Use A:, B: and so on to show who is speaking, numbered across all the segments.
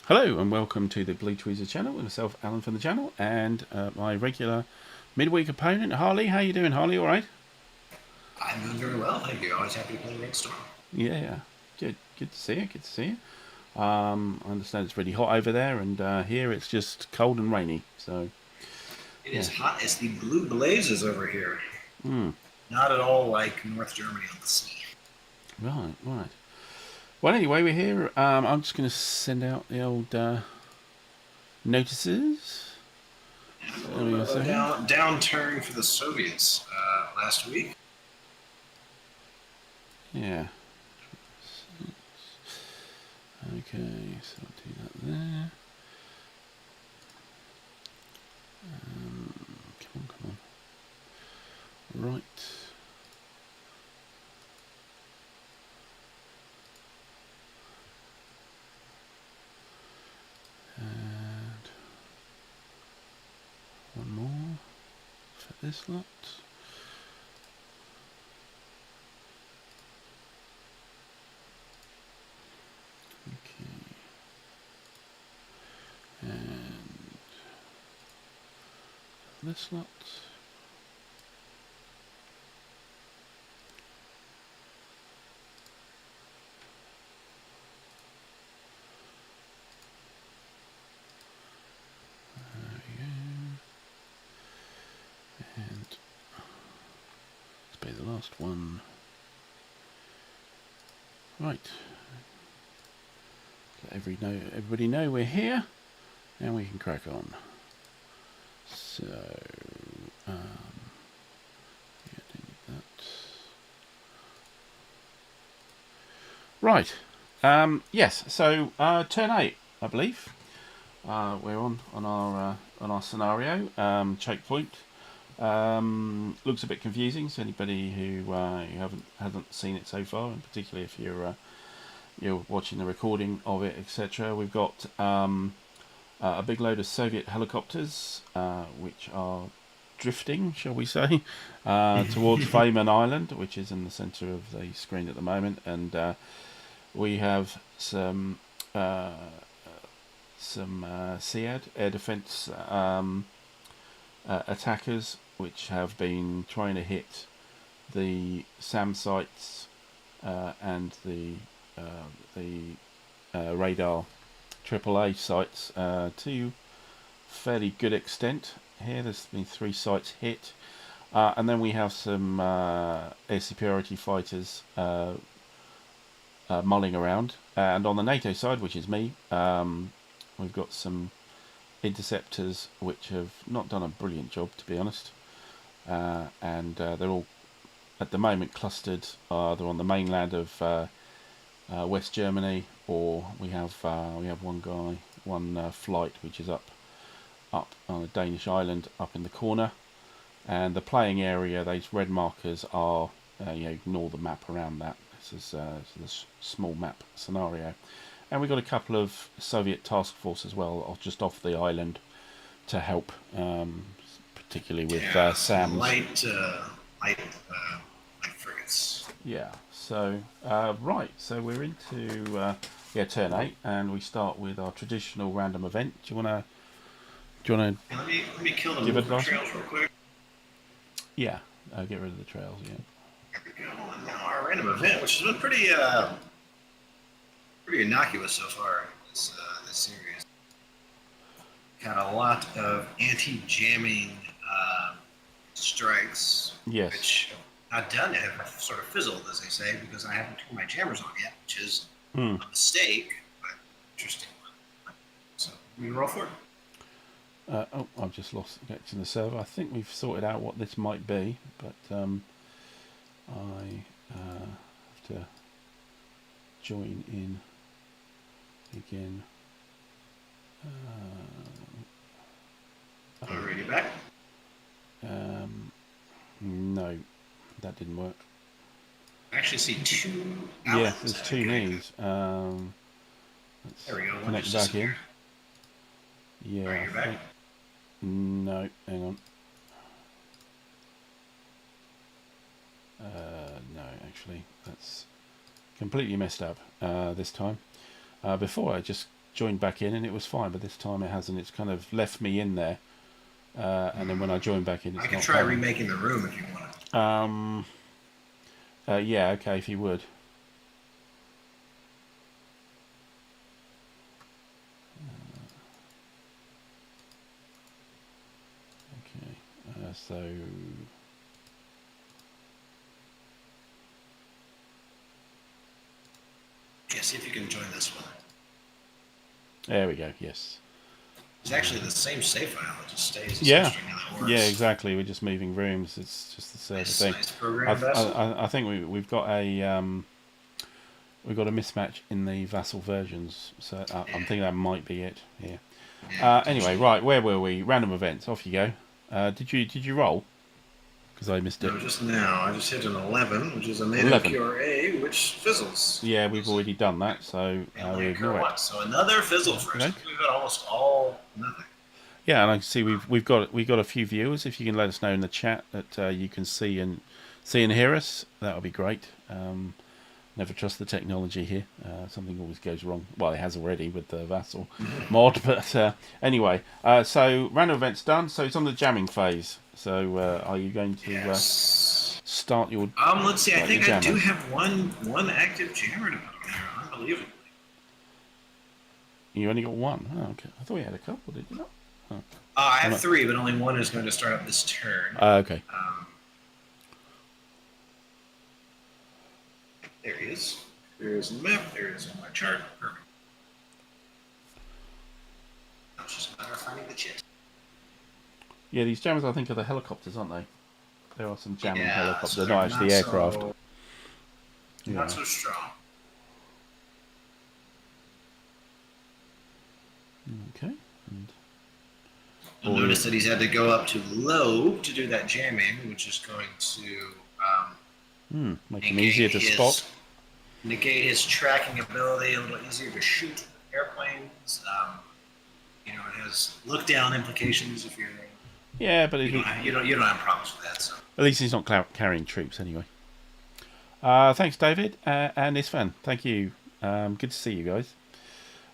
A: Hello and welcome to the Blue Tweezer channel with myself, Alan from the channel, and my regular midweek opponent, Harley. How you doing, Harley? All right?
B: I'm doing very well, thank you. Always happy to play Rainstorm.
A: Yeah, good to see you. Good to see you. I understand it's really hot over there, and here it's just cold and rainy. So
B: It
A: yeah,
B: is hot as the blue blazes over here. Not at all like North Germany on the sea.
A: right. Well, anyway, we're here. I'm just going to send out the old notices.
B: A little bit of a downturn for the Soviets last week.
A: Yeah. Okay, so I'll do that there. Come on. Right. And one more for this lot. Okay. And this lot. There we go. And let's pay the last one. Right. Let everybody know we're here, and we can crack on. So, yeah, don't need that. Right. Yes. So turn 8, I believe. We're on our scenario. Checkpoint. Looks a bit confusing. So anybody who hasn't seen it so far, and particularly if you're watching the recording of it, etc. We've got a big load of Soviet helicopters, which are drifting, shall we say, towards Fayman Island, which is in the centre of the screen at the moment, and we have some SEAD air defence attackers, which have been trying to hit the SAM sites and the radar AAA sites to fairly good extent. Here there's been 3 sites hit, and then we have some air superiority fighters mulling around, and on the NATO side, which is me, we've got some interceptors which have not done a brilliant job, to be honest, and they're all at the moment clustered either on the mainland of West Germany, or we have one flight which is up on a Danish island up in the corner, and the playing area, those red markers are ignore the map around that. This is this small map scenario, and we've got a couple of Soviet task force as well, just off the island to help, particularly with SAMs.
B: Light frigates.
A: Yeah. So right. So we're into turn 8, and we start with our traditional random event. Do you wanna
B: Let me kill them with the trails real quick.
A: Yeah. Get rid of the trails. Yeah.
B: There we go. And now our random event, which has been pretty innocuous so far in this series. Had a lot of anti-jamming strikes,
A: Yes.
B: which not done have sort of fizzled, as they say, because I haven't turned my jammers on yet, which is a mistake, but interesting one. So we roll for it.
A: I've just lost connection to the server. I think we've sorted out what this might be, but I have to join in again.
B: Already back?
A: No, that didn't work.
B: I actually see 2
A: Yes, there's 2 knees.
B: There we go.
A: Connect back in. Yeah.
B: Are you back?
A: No, hang on. No, actually, that's completely messed up this time. Before I just joined back in, and it was fine. But this time it hasn't. It's kind of left me in there, and then when I join back in, it's
B: I could
A: not.
B: try remaking the room if you want.
A: Yeah, okay, if you would. Okay, so.
B: Yeah, see if you can join this one.
A: There we go. Yes.
B: It's actually the same save file. It just stays the
A: Yeah.
B: same string how that works.
A: Yeah, exactly. We're just moving rooms. It's just the server thing.
B: Nice program, Vassal.
A: I think we've got a mismatch in the Vassal versions, so I'm thinking that might be it here.
B: Yeah,
A: Anyway, right, where were we? Random events. Off you go. Did you roll? Because I missed it.
B: No, just now. I just hit an 11, which is a native QRA, which fizzles.
A: Yeah, we've already done that, so we ignore it.
B: So another fizzle for us.
A: Okay.
B: We've got almost all nothing.
A: Yeah, and I can see we've got a few viewers. If you can let us know in the chat that you can see and hear us, that would be great. Never trust the technology here. Something always goes wrong. Well, it has already with the Vassal mod, but anyway. So random events done. So it's on the jamming phase. So are you going to start your?
B: Let's see. I think I do have one active jammer to put there. Unbelievably.
A: You only got one. Oh, okay. I thought you had a couple. Did you not? Oh.
B: I have three, but only one is going to start up this turn.
A: Okay.
B: There he is. There's the map. There he is on my chart. Perfect. Now it's just a matter of finding the chit.
A: Yeah, these jammers I think are the helicopters, aren't they? There are some jamming helicopters. They're not actually aircraft.
B: Not so strong.
A: Okay.
B: You'll notice that he's had to go up to low to do that jamming, which is going to
A: make him easier to spot.
B: Negate his tracking ability, a little easier to shoot airplanes. It has look down implications if you're.
A: Yeah, but
B: you don't have problems with that. So
A: at least he's not carrying troops anyway. Thanks, David and Isfan. Thank you. Good to see you guys.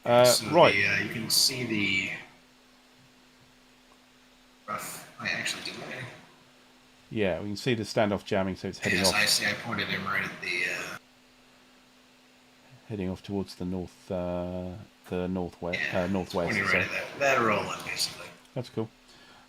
A: Right.
B: You can see the rough. I actually did that.
A: Yeah, we can see the standoff jamming, so it's heading off.
B: I see. I pointed him right at the.
A: Heading off towards the northwest. Northwest.
B: Pointing right at that roll up, basically.
A: That's cool.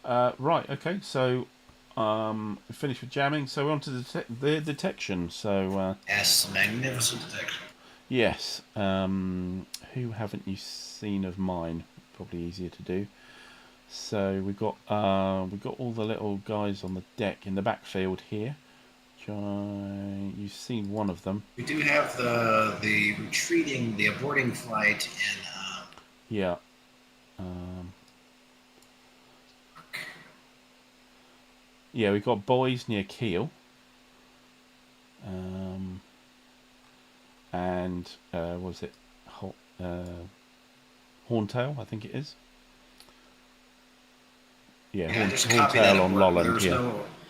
A: Right. Okay. So, we finished with jamming. So we're on to the detection. So.
B: Yes, magnificent detection.
A: Yes. Who haven't you seen of mine? Probably easier to do. So we've got all the little guys on the deck in the backfield here. You've seen one of them.
B: We do have the aborting flight in.
A: Yeah. Yeah, we've got boys near keel. And what was it? Horntail, I think it is. Yeah, Horntail on Lolland.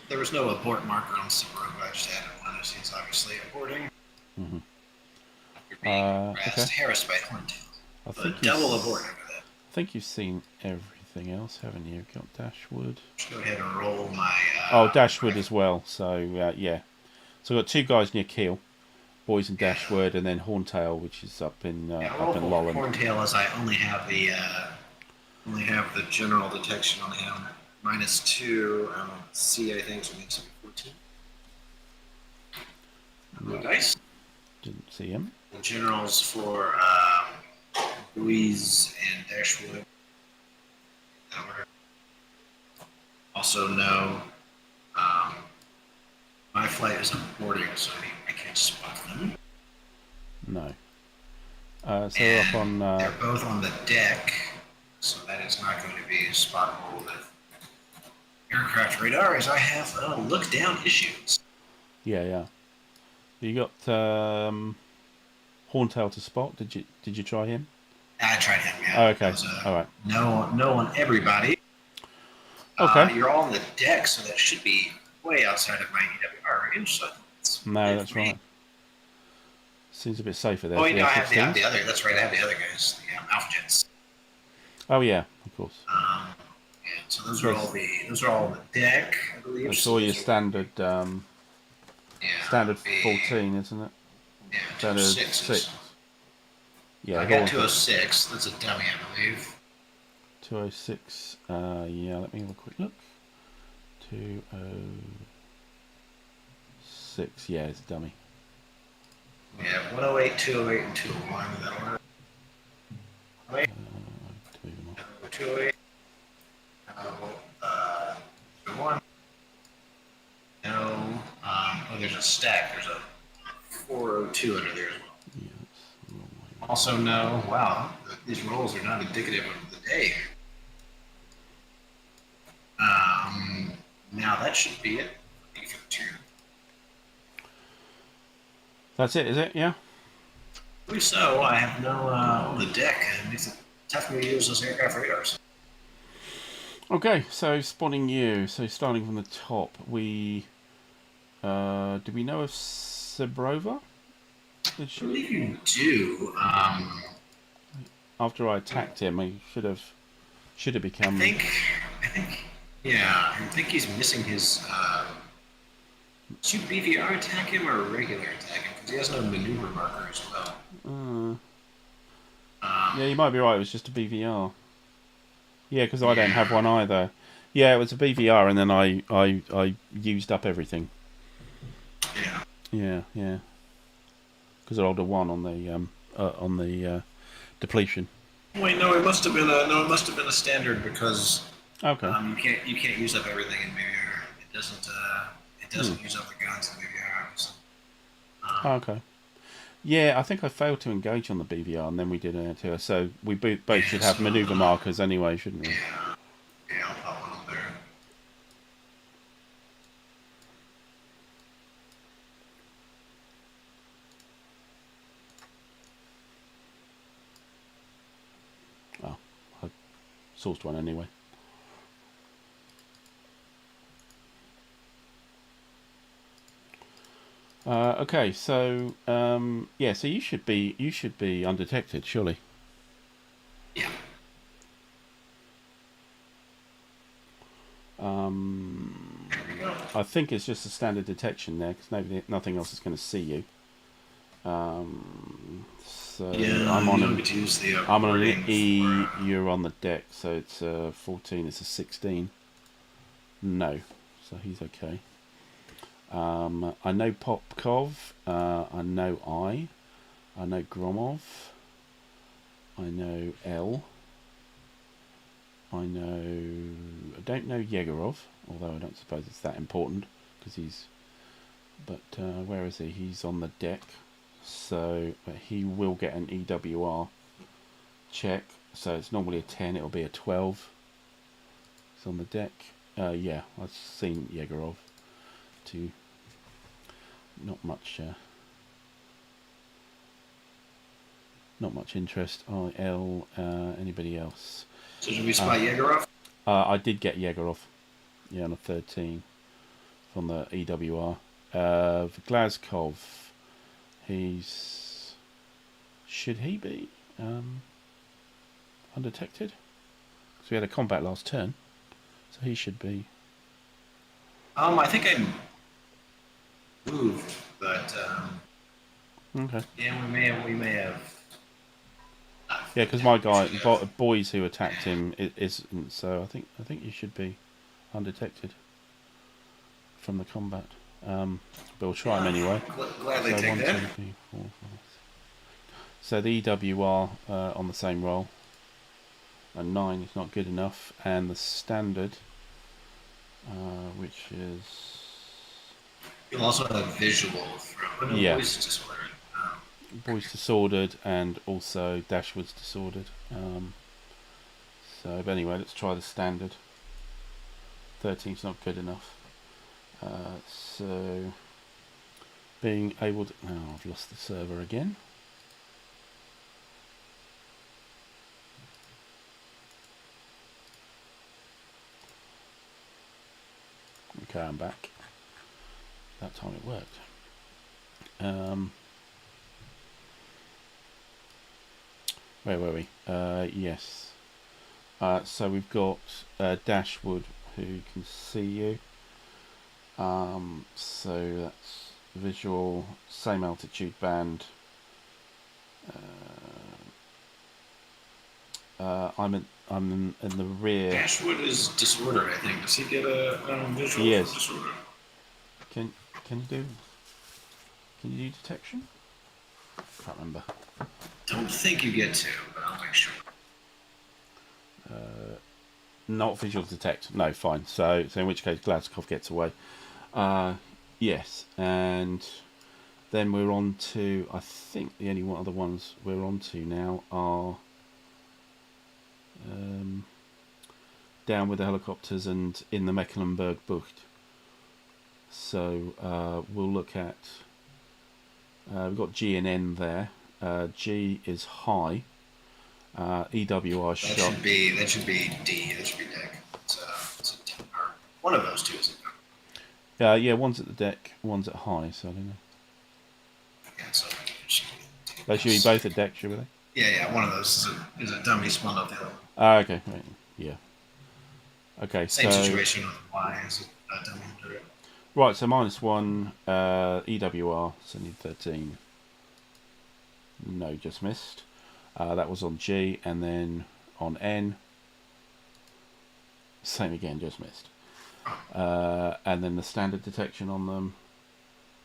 B: There was no abort marker on Subaru. I just added one. It's obviously aborting.
A: Mm-hmm.
B: You're being harassed by Horntail.
A: I think
B: double abort after that.
A: I think you've seen everything else, haven't you? Got Dashwood.
B: Just go ahead and roll my.
A: Dashwood as well. So yeah. So we've got two guys near keel, boys and Dashwood, and then Horntail, which is up in Lolland.
B: Horntail, as I only have the general detection on him. -2. C, I think, so it makes it 14. Nice.
A: Didn't see him.
B: The generals for Louise and Dashwood. Also, no. My flight is aborting, so I can't spot them.
A: No. So we're up on.
B: They're both on the deck, so that is not going to be spottable with aircraft radar, as I have look down issues.
A: Yeah. You got Horntail to spot. Did you try him?
B: I tried him. Yeah.
A: Oh, okay. All right.
B: No on everybody.
A: Okay.
B: You're all on the deck, so that should be way outside of my EWR range. So
A: no, that's right. Seems a bit safer there.
B: Oh, I have the other. That's right. I have the other guys. Yeah, Alpha Jets.
A: Oh yeah, of course.
B: Yeah, so those are
A: Yes,
B: all on the deck, I believe.
A: that's
B: So
A: all your
B: those are
A: standard
B: B
A: 14, isn't it? Standard 6.
B: 206s.
A: Yeah,
B: I
A: it
B: got
A: always got
B: 206. That's a dummy, I believe.
A: 206. Yeah, let me have a quick look. 206. Yeah, it's a dummy.
B: We have 108, 208, and 201 in that order. 208, uh, 201. No. There's a stack. There's a 402 under there as well.
A: Yeah, that's the wrong way.
B: Also, no. Wow, these rolls are not indicative of the day. Now that should be it.
A: That's it, is it? Yeah.
B: I believe so. I have no on the deck. It makes it tough for me to use those aircraft radars.
A: Okay, so spotting you. So starting from the top, we do we know of Sebrova?
B: I believe you do.
A: After I attacked him, he should have become.
B: I think, yeah. I think he's missing his. Should BVR attack him or regular attack him? Because he has no maneuver marker as well.
A: Yeah, you might be right. It was just a BVR. Yeah, because I don't have one either. Yeah, it was a BVR, and then I used up everything.
B: Yeah.
A: Yeah. Because I rolled a 1 on the depletion.
B: Wait, no, it must have been a standard because
A: Okay.
B: you can't use up everything in BVR. It doesn't use up the guns in BVR. So,
A: Okay. Yeah, I think I failed to engage on the BVR, and then we did an ATR. So we both should have maneuver markers anyway, shouldn't we?
B: Yeah, I'll pop one up there.
A: Oh, I sourced one anyway. Okay, so yeah, so you should be undetected, surely.
B: Yeah.
A: I think it's just a standard detection there because nothing else is going to see you. So
B: Yeah,
A: I'm on an E. You're on the deck, so it's 14. It's a 16. No, so he's okay. I know Popkov. I know I know Gromov. I know L. I don't know Yegorov, although I don't suppose it's that important because he's. But where is he? He's on the deck, so he will get an EWR check. So it's normally a 10. It'll be a 12. He's on the deck. Yeah, I've seen Yegorov. Not much interest. IL. Anybody else?
B: So did we spot Yegorov?
A: I did get Yegorov. Yeah, on a 13 from the EWR. Glazkov. Should he be undetected? So we had a combat last turn, so he should be.
B: I think I moved, but
A: Okay.
B: yeah, we may have.
A: Yeah, because my boys who attacked him isn't. So I think you should be undetected from the combat. But we'll try him anyway.
B: Gladly
A: So
B: take
A: 1,
B: that.
A: 2, 3, 4, 5. So the EWR on the same roll. A 9 is not good enough, and the standard, which is.
B: You'll also have visual from voice disordered.
A: Boys disordered, and also Dashwood's disordered. So, but anyway, let's try the standard. 13's not good enough. So, being able to. Oh, I've lost the server again. Okay, I'm back. That time it worked. Where were we? Yes. So we've got Dashwood, who can see you. So that's visual, same altitude band. I'm in the rear.
B: Dashwood is disordered, I think. Does he get a visual
A: He
B: from
A: is.
B: disorder?
A: Can you do detection? Can't remember.
B: Don't think you get to, but I'll make sure.
A: Not visual detect. No, fine. So in which case Gladskov gets away. Yes, and then we're on to, I think the only other ones we're on to now are down with the helicopters and in the Mecklenburg Bucht. So we'll look at, we've got G and N there. G is high. EWR shot.
B: That should be D. That should be deck. It's or one of those two is it?
A: Yeah, one's at the deck, one's at high, so I don't know.
B: Yeah, so
A: They should be both at deck, should they?
B: Yeah. One of those is a dummy spun off the other one.
A: Okay, right. Yeah. Okay,
B: Same
A: so
B: situation with Y as a dummy under.
A: right, so -1 EWR, so need 13. No, just missed. That was on G, and then on N, same again, just missed. And then the standard detection on them,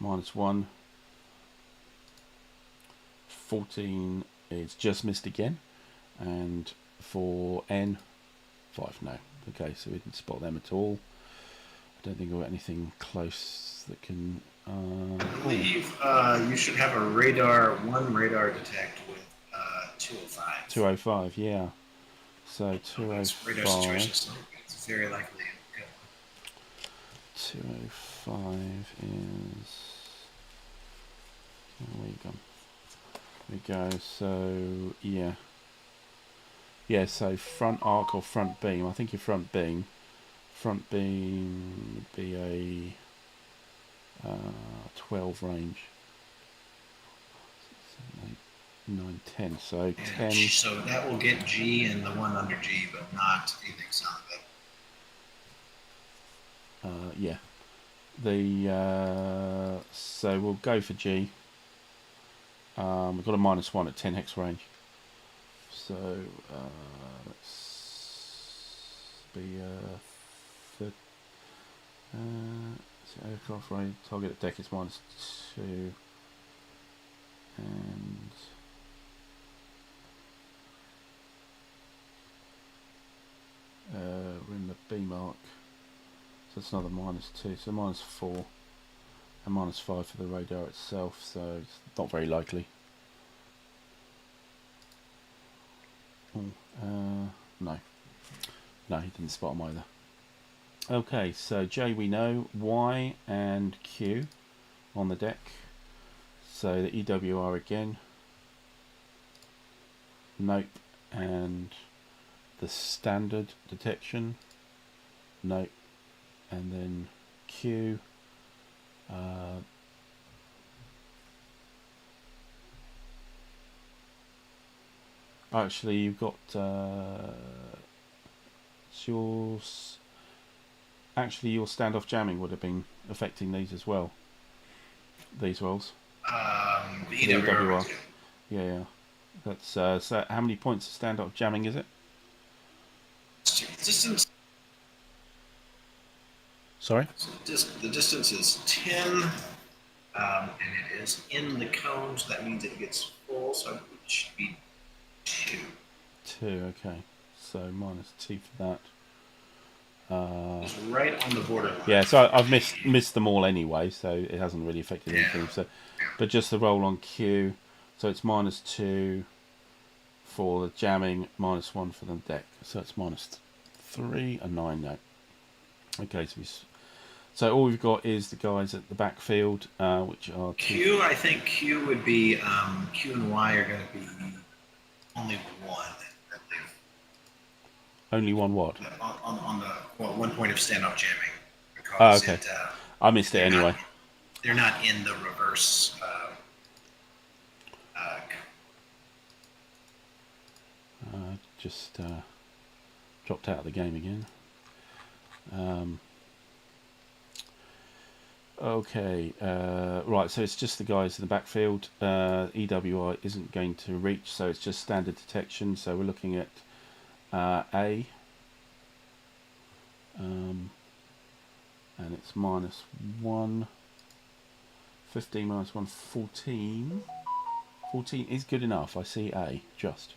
A: -1. 14 is just missed again, and for N, 5, no. Okay, so we didn't spot them at all. I don't think we've got anything close that can...
B: I believe you should have one radar detect with 205.
A: 205, yeah. So 205.
B: Radar situation is it's very likely.
A: 205 is... Where you gone? There we go. So yeah. So front arc or front beam. I think your front beam. Front beam would be a 12 range. 7, 8, 9, 10. So 10.
B: So that will get G and the one under G, but not anything south of it.
A: Yeah. So we'll go for G. We've got a -1 at 10 hex range. So let's be so aircraft range target at deck is -2, and we're in the B mark. So it's another -2, so -4 and -5 for the radar itself, so it's not very likely. No, he didn't spot him either. Okay, so J we know, Y and Q on the deck. So the EWR again. Nope, and the standard detection. Nope, and then Q. Actually, you've got your standoff jamming would have been affecting these as well. These rolls.
B: The EWR.
A: Yeah. That's so. How many points of standoff jamming is it?
B: Distance.
A: Sorry.
B: So the distance is 10, and it is in the cone, so that means it gets full. So it should be 2.
A: 2. Okay. So -2 for that.
B: It's right on the borderline.
A: Yeah, so I've missed them all anyway, so it hasn't really affected anything. So, but just the roll on Q, so it's -2 for the jamming, -1 for the deck, so it's -3 and 9 now. Okay, so all we've got is the guys at the backfield, which are
B: Q. I think Q would be Q and Y are going to be only one.
A: Only one what?
B: On the 1 point of standoff jamming.
A: Oh, okay. I missed it anyway.
B: They're not in the reverse.
A: just dropped out of the game again. Okay, right, so it's just the guys in the backfield. EWI isn't going to reach, so it's just standard detection. So we're looking at A, and it's -1, 15 -1, 14. 14 is good enough. I see A, just.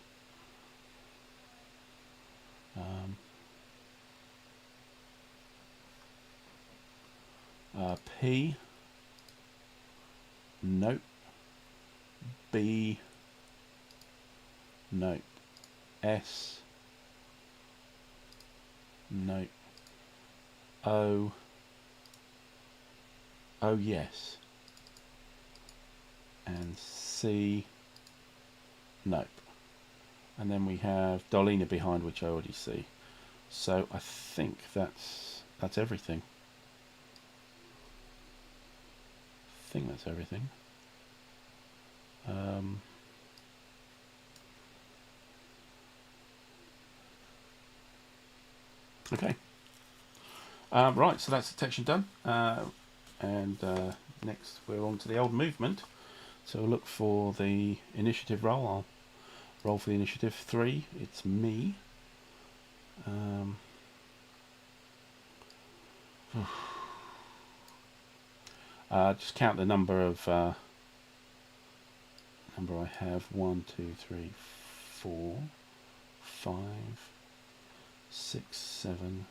A: P, nope. B, nope. S, nope. O, oh yes. And C, nope. And then we have Darlena behind, which I already see. So I think that's everything. I think that's everything. Okay. Right, so that's detection done. And next we're on to the old movement. So we'll look for the initiative roll. I'll roll for the initiative 3. It's me. Just count the number of number I have. 1, 2, 3, 4, 5, 6, 7,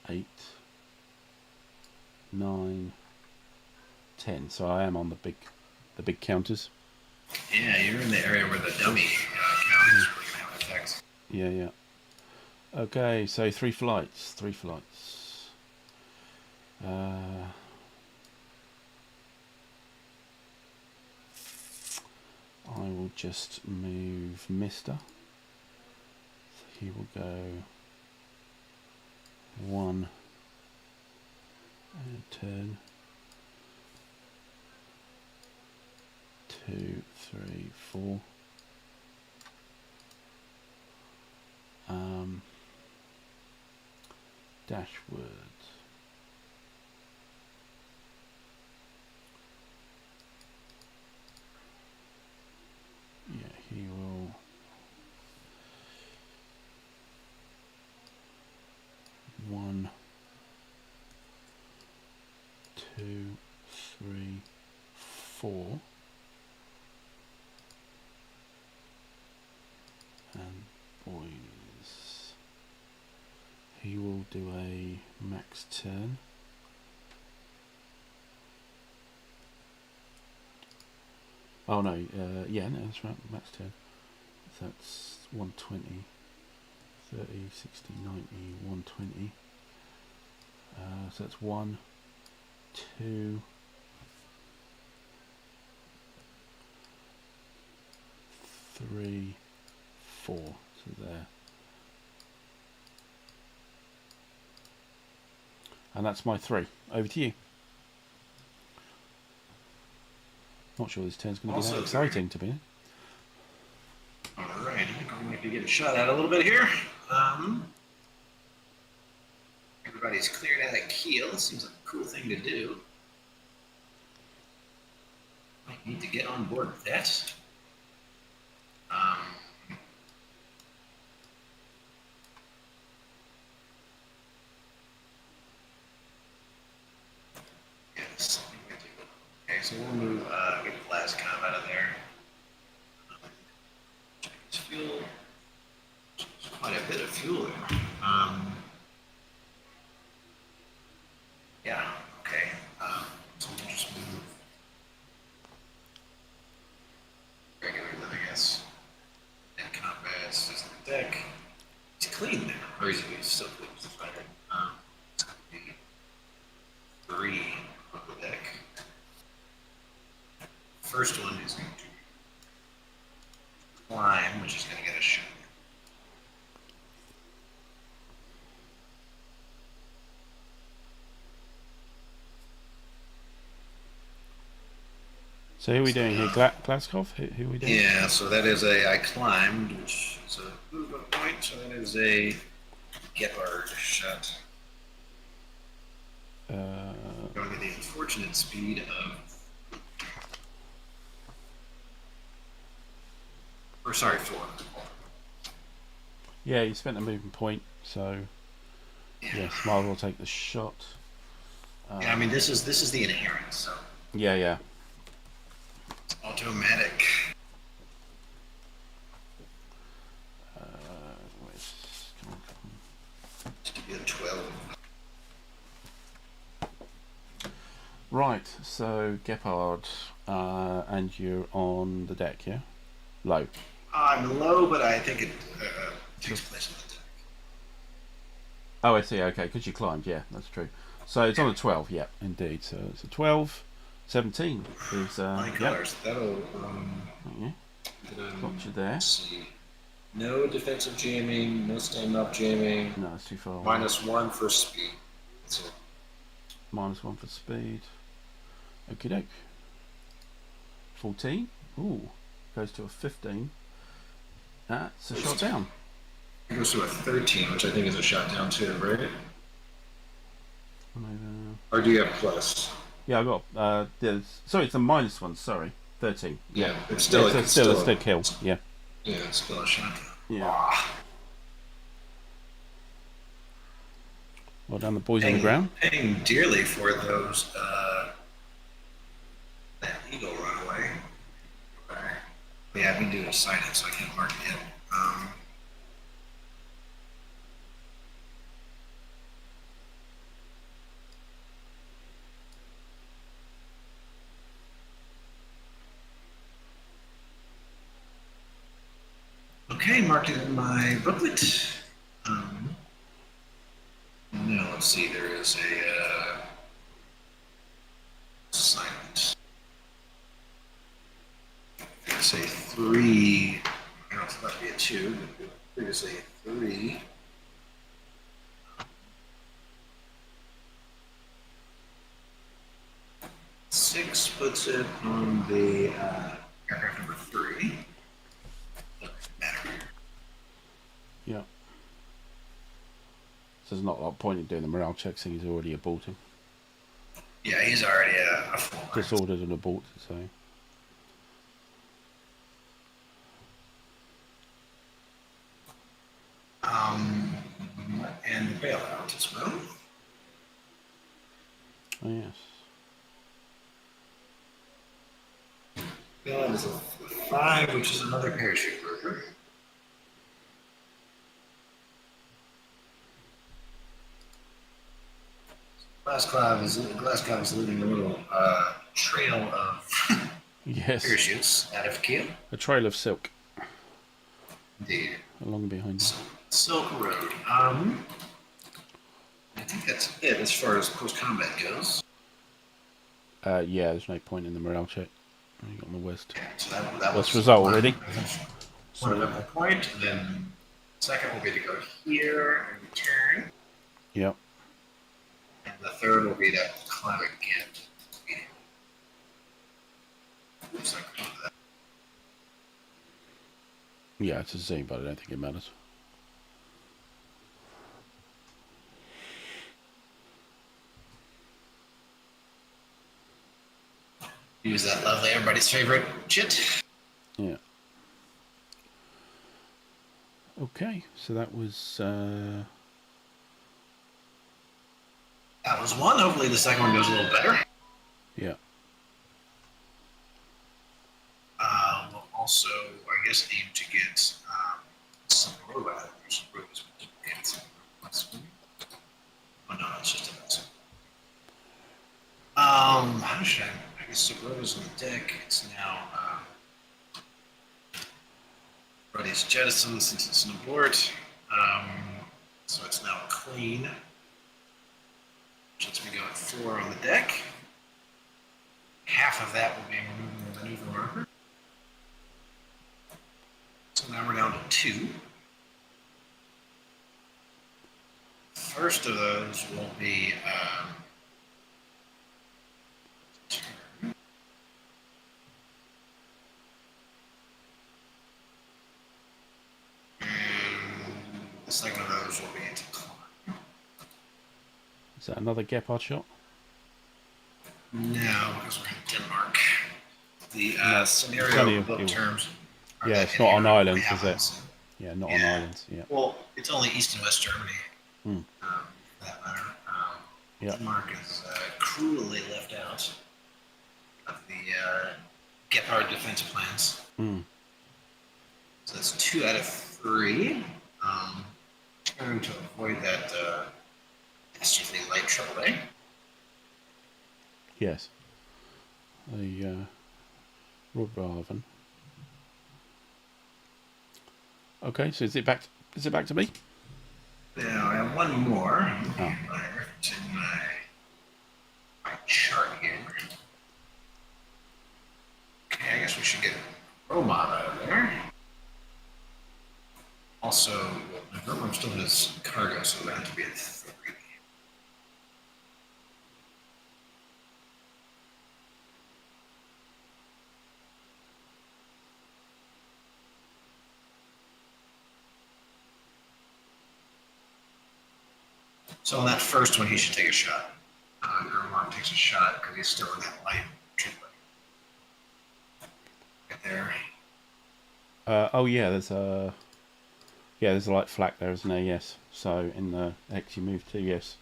A: 8, 9, 10. So I am on the big counters.
B: Yeah, you're in the area where the dummy count is really going to have an effect.
A: Yeah. Okay, so 3 flights. I will just move Mister. So he will go 1 and turn 2, 3, 4. Dashwood. Yeah, he will. 1, 2, 3, 4. And boys, he will do a max turn. Oh no, yeah, no, that's right, max turn. So that's 120, 30, 60, 90, 120. So that's 1, 2, 3, 4. So there. And that's my 3. Over to you. Not sure this turn's going to be that exciting, to be.
B: Alright, I think we might be getting shot at a little bit here. Everybody's cleared out of keel. Seems like a cool thing to do. Might need to get on board with that. Yes. Okay, so we'll move, get the last com out of there. Check his fuel. There's quite a bit of fuel there. Yeah, okay. So we'll just move regular then, I guess. And compass is the deck. He's clean there. Or he's still clean. It's fine. It's going to be 3 on the deck. First one is going to climb, which is going to get a shot.
A: So who are we doing here? Glaskov? Who are we doing?
B: Yeah, so that is I climbed, which So movement point, so that is a Gepard shot. Going at the unfortunate speed of, or sorry, 4.
A: Yeah, you spent a moving point, so yes, might as well take the shot.
B: Yeah, I mean this is the inherent, so
A: Yeah, yeah.
B: it's automatic.
A: Where's this coming from?
B: To be a 12.
A: Right, so Gepard, and you're on the deck, yeah? Low.
B: I'm low, but I think it takes place on the deck.
A: Oh, I see, okay, because you climbed, yeah, that's true. So it's on a 12, yeah, indeed. So it's a 12, 17 is,
B: My
A: yep.
B: colors, that'll,
A: Yeah. Got you there.
B: let's see. No defensive jamming, no standoff jamming.
A: No, it's too far away.
B: -1 for speed. That's it.
A: -1 for speed. Okie doke. 14. Ooh, goes to a 15. That's a shot down.
B: It goes to a 13, which I think is a shot down too, right? Or do you have plus?
A: Yeah, I got. Sorry, it's a -1. Sorry, 13.
B: Yeah, it's still
A: it's still a kill. Yeah.
B: Yeah, it's still a shot down.
A: Yeah. Well done, the boys on the ground.
B: Paying dearly for those that eagle runaway. Okay. Yeah, I've been doing a sign-in, so I can't mark it yet. Okay, marked it in my booklet. Now let's see, there is a assignment. It's a 3. I don't know if it might be a 2, but I think it's a 3. Six puts it on the aircraft number 3. Doesn't matter.
A: Yeah. So there's not a lot of point in doing the morale check, seeing he's already aborted.
B: Yeah, he's already a full.
A: Disordered and aborted, so.
B: And the bailout as well.
A: Oh, yes.
B: Bailout is a 5, which is another parachute burger. Glasscloud is leaving a little trail of
A: Yes.
B: parachutes out of keel.
A: A trail of silk.
B: Indeed.
A: Along behind him.
B: Silk Road. I think that's it as far as post-combat goes.
A: Yeah, there's no point in the morale check. You got on the west.
B: Okay, so that
A: West
B: was
A: result already.
B: One of the point, and then second will be to go here and return.
A: Yep.
B: And the third will be to climb again. Oops, I climbed that.
A: Yeah, it's a Z, but I don't think it matters.
B: Use that lovely everybody's favorite chit.
A: Yeah. Okay, so that was.
B: That was one. Hopefully the second one goes a little better.
A: Yeah.
B: We'll also, I guess, aim to get some robot. There's robots we didn't get some last week. Oh no, it's just a mess. How should I guess the robots on the deck. It's now ready to jettison since it's an abort. So it's now clean. Which lets me go at 4 on the deck. Half of that will be removing the maneuver marker. So now we're down to 2. First of those will be The second of those will be into climb.
A: Is that another Gepard shot?
B: No, because we're in Denmark. The
A: No, it's
B: scenario
A: only
B: book terms are
A: yeah,
B: that
A: it's
B: any
A: not on
B: aircraft
A: islands,
B: have
A: is it?
B: islands.
A: Yeah, not on
B: Yeah.
A: islands. Yeah.
B: Well, it's only East and West Germany,
A: Mm.
B: for that matter.
A: Yeah.
B: Denmark is cruelly left out of the Gepard defense plans.
A: Mm.
B: So that's 2 out of 3. Trying to avoid that dastardly light AAA.
A: Yes. The Rudbraven. Okay, so is it back to me?
B: Now I have one more.
A: Oh.
B: To my chart here. Okay, I guess we should get Romod out of there. Also, my Romod still has cargo, so that has to be at 3. So on that first one, he should take a shot. Romod takes a shot because he's still in that light AAA. Right there.
A: Oh yeah, there's a light flak there, isn't there? Yes. So in the X you move to, yes.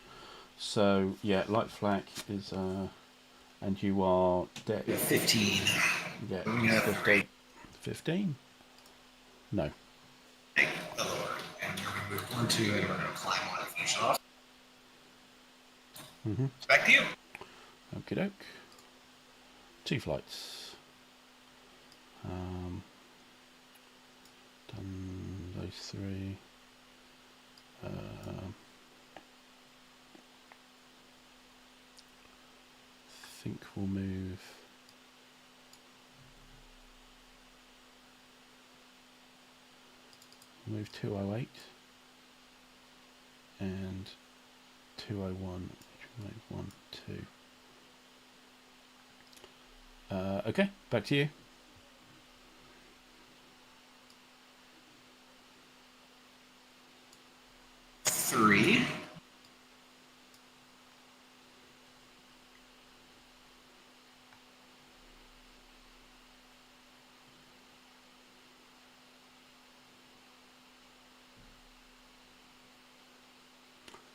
A: So yeah, light flak is and you are deck.
B: 15.
A: Yeah,
B: Moving out of 3.
A: 15. No.
B: Thank the Lord. And we're going to move 1, 2, and we're going to climb 1 and finish off. Back to you.
A: Okie doke. 2 flights. Done those 3. Think we'll move. We'll move 208 and 201, which will make 1, 2. Okay, back to you.
B: Three.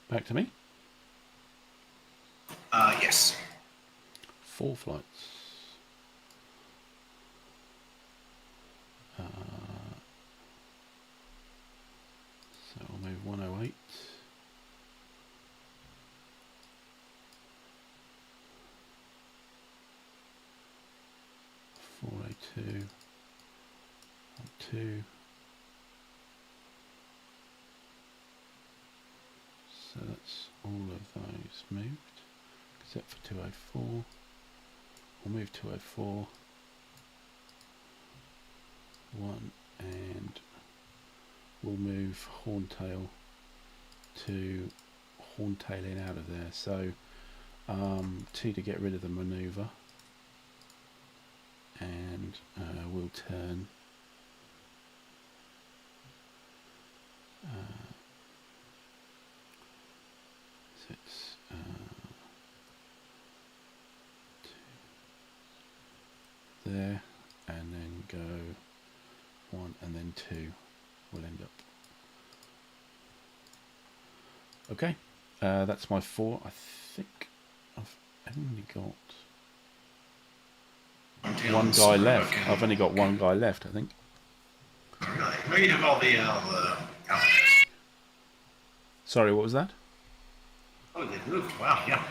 A: Back to me.
B: Yes.
A: 4 flights. So I'll move 108. 402. 2. So that's all of those moved, except for 204. We'll move 204. 1, and we'll move Horntail to Horntailing out of there. So 2 to get rid of the manoeuvre, and we'll turn so it's 2 there, and then go 1 and then 2 will end up. Okay, that's my 4. I think I've only got one guy left.
B: Okay.
A: I've only got one guy left, I think.
B: Really? No, you have all the
A: Sorry, what was that?
B: Oh, they moved. Wow, yeah.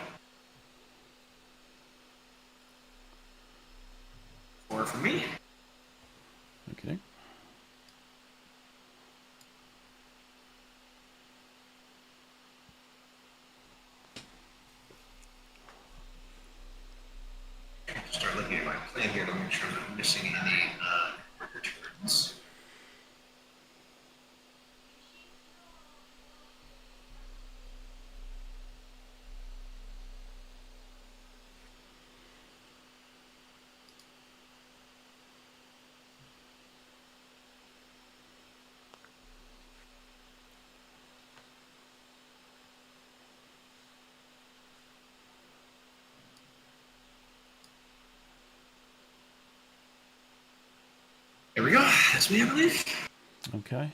B: 4 for me.
A: Okay.
B: Start looking at my plan here to make sure I'm not missing any returns. has me, I believe.
A: Okay.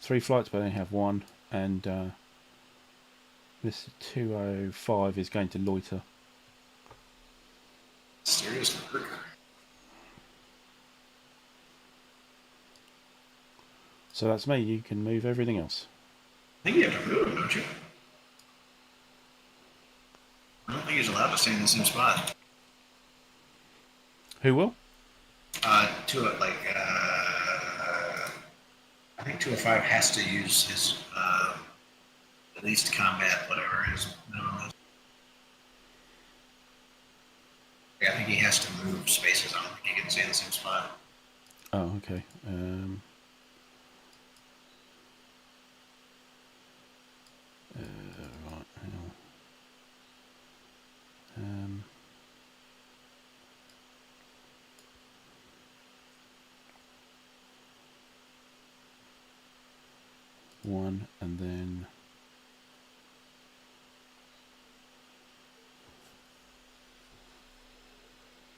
A: 3 flights, but I only have 1. And this 205 is going to loiter.
B: Seriously, work.
A: So that's me. You can move everything else.
B: I think you have to move, don't you? I don't think he's allowed to stay in the same spot.
A: Who will?
B: I think 205 has to use his at least combat, whatever his minimum is. I think he has to move spaces. I don't think he can stay in the same spot.
A: Oh, okay. Right. Hang on. 1 and then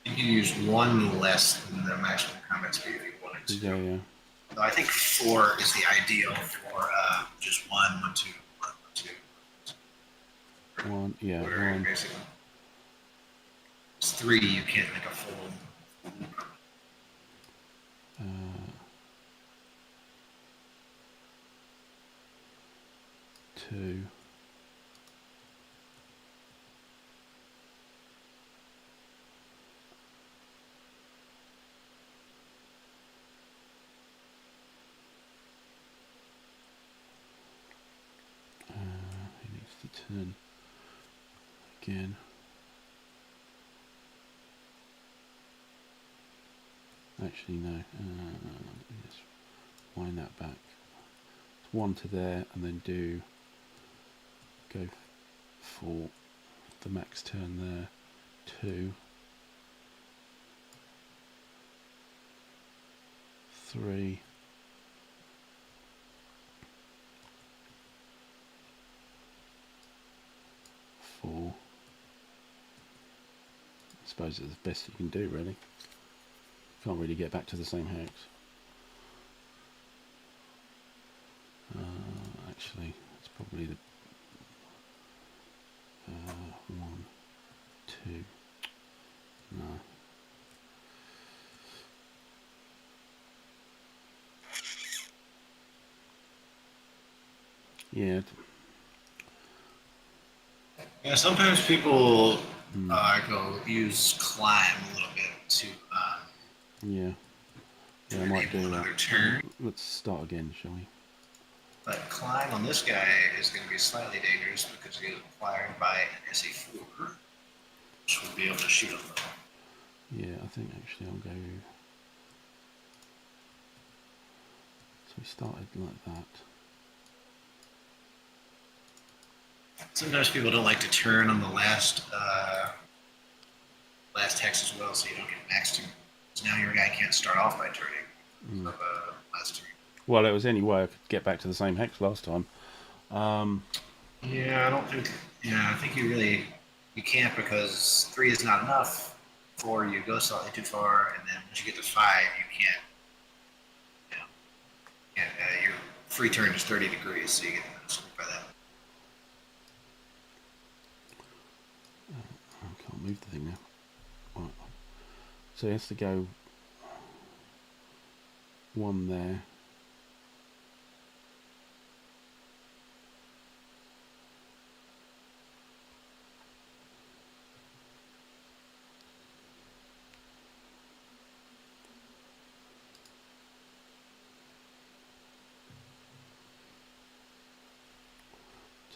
B: You can use 1 less than the maximum combat speed if you wanted to.
A: yeah.
B: I think 4 is the ideal for just 1, 1, 2, 1, 2.
A: 1, yeah,
B: Order,
A: 1.
B: basically. It's 3, you can't make a full.
A: 2. He needs to turn again. Actually, no. Let me just wind that back. It's 1 to there, and then go for the max turn there. 2, 3, 4. I suppose it's the best you can do, really. Can't really get back to the same hex. Actually, it's probably the 1, 2. No. Yeah.
B: Yeah, sometimes people go use climb a little bit to
A: Yeah. Yeah, I might do that.
B: another turn.
A: Let's start again, shall we?
B: But climb on this guy is going to be slightly dangerous because he is acquired by an SA4, which will be able to shoot him.
A: Yeah, I think actually I'll go. So we started like that.
B: Sometimes people don't like to turn on the last hex as well, so you don't get max turn. So now your guy can't start off by turning last turn.
A: Well, it was any way I could get back to the same hex last time.
B: Yeah, I don't think. Yeah, I think you can't because 3 is not enough. 4, you go slightly too far, and then once you get to 5, you can't. You know, your free turn is 30 degrees, so you get screwed by that.
A: I can't move the thing now. Right. So he has to go 1 there.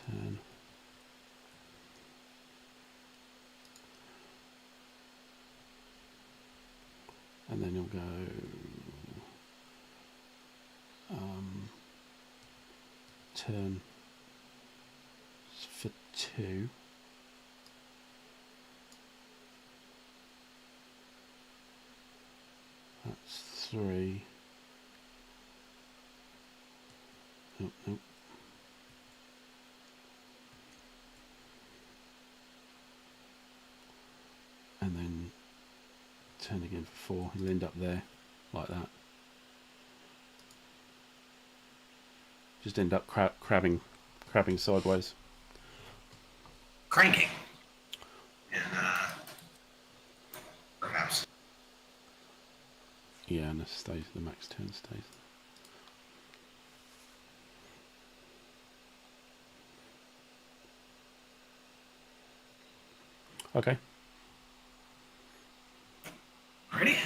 A: Turn. And then he'll go turn for 2. That's 3. Nope, nope. And then turn again for 4. He'll end up there like that. Just end up crabbing sideways.
B: Cranking. And perhaps.
A: Yeah, and the max 10 stays. Okay.
B: Ready?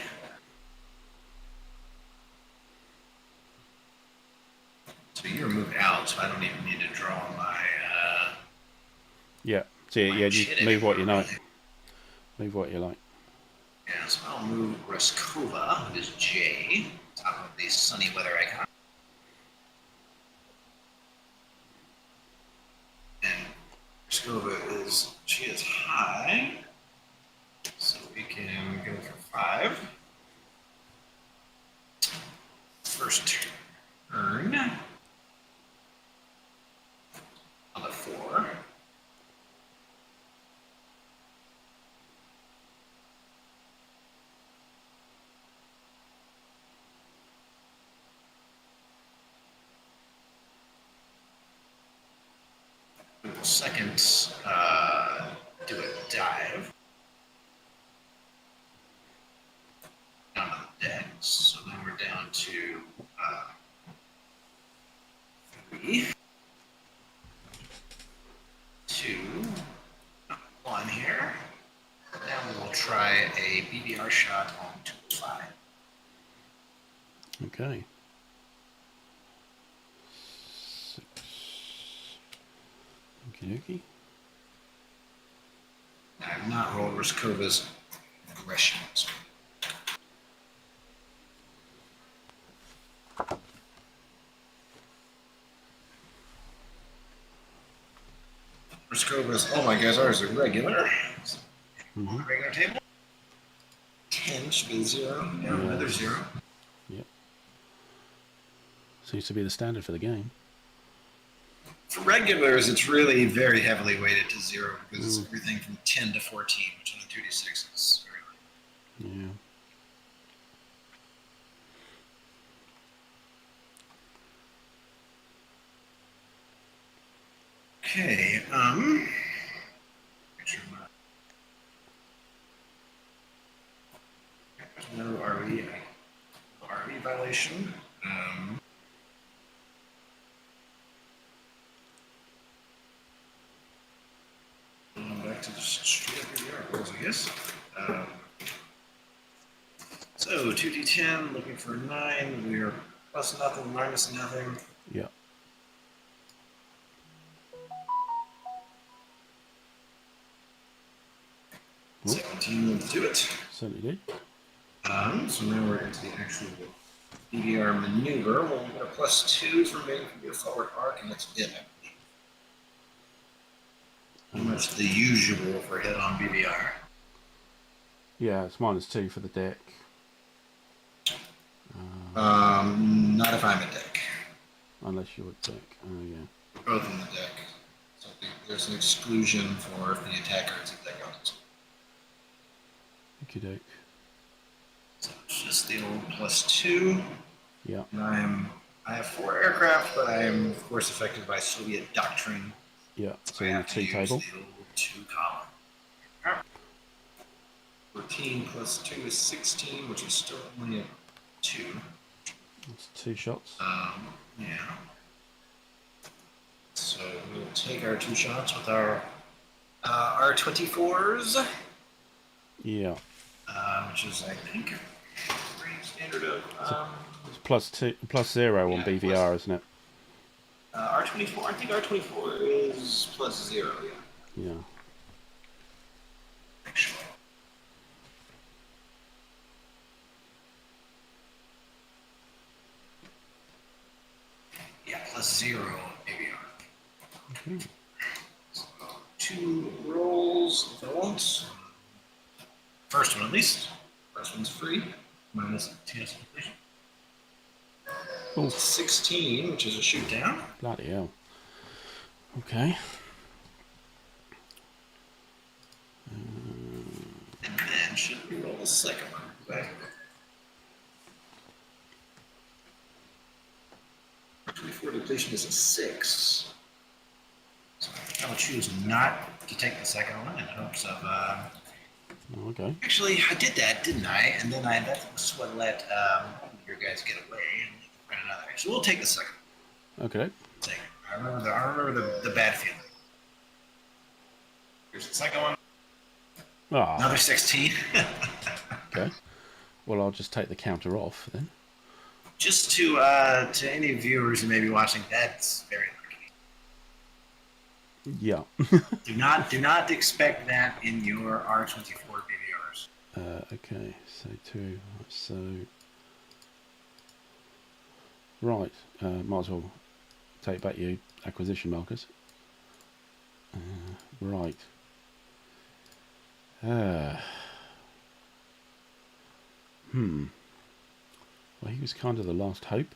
B: So you're moved out, so I don't even need to draw my.
A: Yeah. So yeah, just move what you like. Move what you like.
B: Yeah, so I'll move Reskova, who is J, top of the sunny weather icon. And Reskova she is high, so we can go for 5. First turn on the 4. We will second do a dive down to the decks. So then we're down to 3, 2, 1 here. Now we will try a BBR shot on 205.
A: Okay. 6. Okie dokie.
B: I have not rolled Reskova's aggressions. Reskova's, oh my gosh, ours is regular. Regular table. 10 should be 0. Yeah, another 0.
A: Yep. Seems to be the standard for the game.
B: For regulars, it's really very heavily weighted to 0 because it's everything from 10 to 14, which on the 2d6 is very light.
A: Yeah.
B: Okay, no RE violation. Back to the straight up BBR rolls, I guess. So 2d10, looking for 9. We are plus nothing, minus nothing.
A: Yeah.
B: Ooh. 17 will do it.
A: Certainly do.
B: So now we're into the actual BBR maneuver. We'll get a +2 for making a forward arc, and that's it, I believe. Pretty much the usual for head-on BBR.
A: Yeah, it's -2 for the deck.
B: Not if I'm a deck.
A: Unless you're a deck. Oh, yeah.
B: Both in the deck. So there's an exclusion for if the attacker is a deck on it.
A: Okie doke.
B: So it's just the old +2.
A: Yeah.
B: And I have 4 aircraft, but I am of course affected by Soviet doctrine.
A: Yeah. So
B: I
A: in the
B: have to
A: 2
B: use
A: table.
B: the old 2 column. 14 + 2 is 16, which is still only a 2.
A: That's 2 shots.
B: Yeah. So we'll take our 2 shots with our R24s.
A: Yeah.
B: Which is, I think, pretty standard of.
A: It's +0 on BVR, isn't it?
B: R24. I think R24 is +0. Yeah.
A: Yeah.
B: Actually. Yeah, +0 ABR.
A: Okay.
B: So 2 rolls if I want. First one at least. First one's free. Minus TS completion. 16, which is a shoot down.
A: Bloody hell. Okay.
B: And then should we roll the second one? Back. 24 depletion is a 6. So I will choose not to take the second one in hopes of.
A: Okay.
B: Actually, I did that, didn't I? And then that's what let your guys get away and run another. So we'll take the second.
A: Okay.
B: I remember the bad feeling. Here's the second one.
A: Ah.
B: Another 16.
A: Okay. Well, I'll just take the counter off then.
B: Just to any viewers who may be watching, that's very lucky.
A: Yeah.
B: do not expect that in your R24 BBRs.
A: Okay. So 2. So right. Might as well take back your acquisition markers. Right. Well, he was kind of the last hope.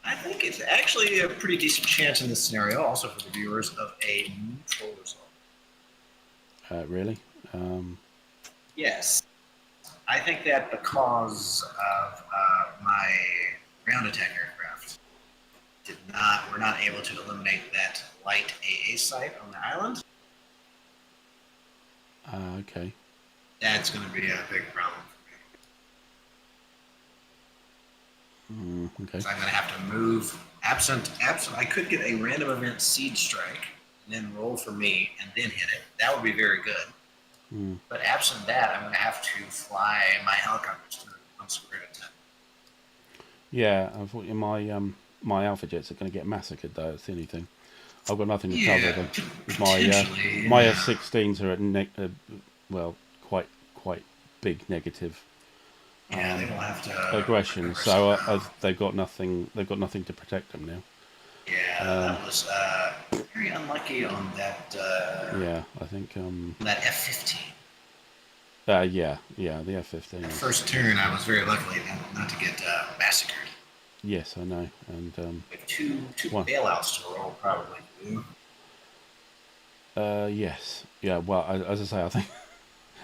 B: I think it's actually a pretty decent chance in this scenario, also for the viewers, of a neutral result.
A: Really?
B: Yes. I think that because of my ground attack aircraft were not able to eliminate that light AA site on the island.
A: Okay.
B: That's going to be a big problem for me.
A: Okay.
B: So I'm going to have to move. Absent, I could get a random event seed strike and then roll for me and then hit it. That would be very good. But absent that, I'm going to have to fly my helicopters to one square at a time.
A: Yeah, unfortunately, my Alpha Jets are going to get massacred though. That's the only thing. I've got nothing to cover them. My F-16s are at well, quite big negative.
B: Yeah, they will have to
A: aggression. So they've got nothing. They've got nothing to protect them now.
B: Yeah, that was very unlucky on that.
A: Yeah, I think.
B: That F-15.
A: Yeah, the F-15.
B: First turn, I was very lucky not to get massacred.
A: Yes, I know, and
B: two bailouts to roll probably.
A: Yes, yeah. Well, as I say,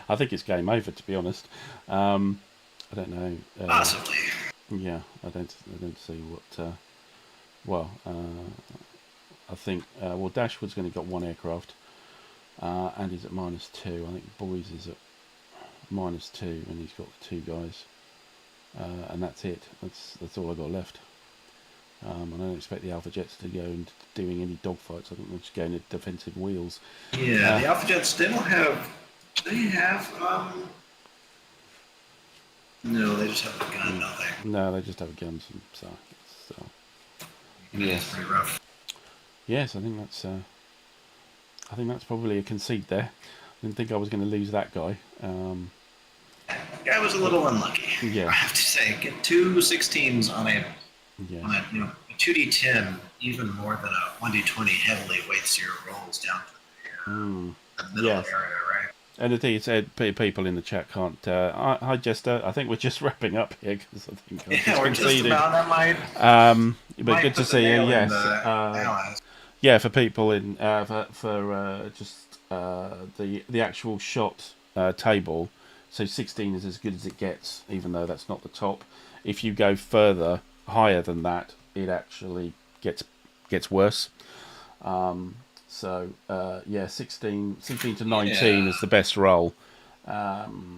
A: I think it's game over. To be honest, I don't know.
B: Possibly.
A: Yeah, I don't see what. Well, I think Dashwood's only got one aircraft, and he's at -2. I think Boys is at -2, and he's got 2 guys, and that's it. That's all I got left. I don't expect the Alpha Jets to go and doing any dogfights. I think they're just going to defensive wheels.
B: Yeah, the Alpha Jets, they don't have. They have. No, they just have a gun, don't they?
A: No, they just have guns. So
B: yeah, it's pretty rough.
A: Yes, I think that's probably a conceit there. I didn't think I was going to lose that guy.
B: That guy was a little unlucky.
A: Yeah,
B: I have to say, get 2 16s on a 2d10, even more than a 1d20 heavily weights your rolls down to the middle area, right?
A: And the thing said, people in the chat can't. Hi, Jester. I think we're just wrapping up here because I think
B: we're just about that might.
A: But good to see you. Yes. Yeah, for people in for just the actual shot table. So 16 is as good as it gets, even though that's not the top. If you go further, higher than that, it actually gets worse. So, 16 to 19 is the best roll.